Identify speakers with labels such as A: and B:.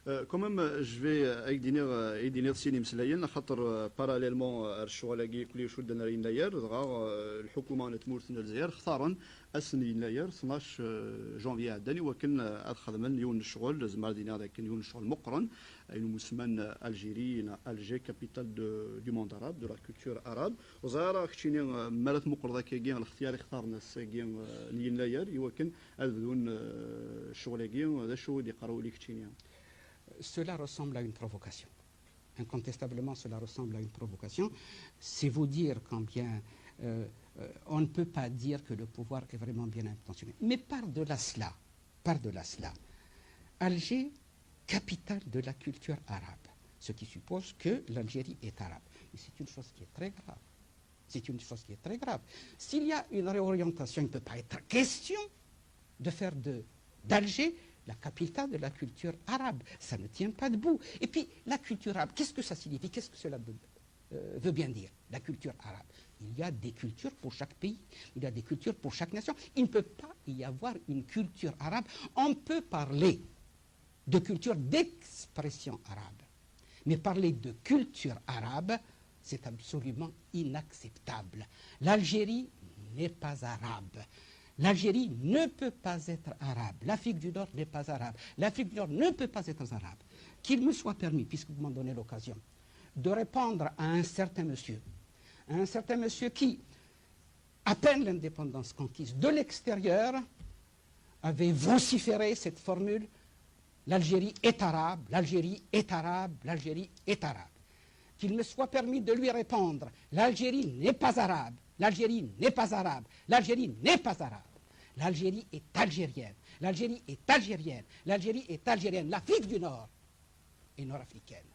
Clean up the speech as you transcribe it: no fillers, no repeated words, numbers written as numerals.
A: كمام جو ايدينير سيني مسلايين خاطر باراليلمون الشغل كل شد نارين لاير الحكومه نتمورث الجزائر اختارن اسني لاير 12 جونفي عداني وكن اخذ من يون الشغل زمار دينا ذاك يون الشغل مقرن انه مسمن الجيري الجي كابيتال دو موند عرب دو لا كولتور عرب وزاره كتشيني مالت مقر ذاك كين الاختيار اختارنا كين نين لاير يوكن بدون الشغل كين هذا شو اللي قراو لي كتشيني.
B: Cela ressemble à une provocation. Incontestablement, cela ressemble à une provocation. C'est vous dire combien on ne peut pas dire que le pouvoir est vraiment bien intentionné. Mais par-delà cela, Alger, capitale de la culture arabe, ce qui suppose que l'Algérie est arabe. Et c'est une chose qui est très grave. C'est une chose qui est très grave. S'il y a une réorientation, il ne peut pas être question de faire d'Alger la capitale de la culture arabe. Ça ne tient pas debout. Et puis, la culture arabe, qu'est-ce que ça signifie? Qu'est-ce que cela veut bien dire, la culture arabe? Il y a des cultures pour chaque pays. Il y a des cultures pour chaque nation. Il ne peut pas y avoir une culture arabe. On peut parler de culture d'expression arabe. Mais parler de culture arabe, c'est absolument inacceptable. L'Algérie n'est pas arabe. L'Algérie ne peut pas être arabe. L'Afrique du Nord n'est pas arabe. L'Afrique du Nord ne peut pas être arabe. Qu'il me soit permis, puisque vous m'en donnez l'occasion, de répondre à un certain monsieur qui, à peine l'indépendance conquise de l'extérieur, avait vociféré cette formule: l'Algérie est arabe, l'Algérie est arabe, l'Algérie est arabe. Qu'il me soit permis de lui répondre: l'Algérie n'est pas arabe, l'Algérie n'est pas arabe, l'Algérie n'est pas arabe. L'Algérie est algérienne, l'Algérie est algérienne, l'Algérie est algérienne, l'Afrique du Nord est nord-africaine.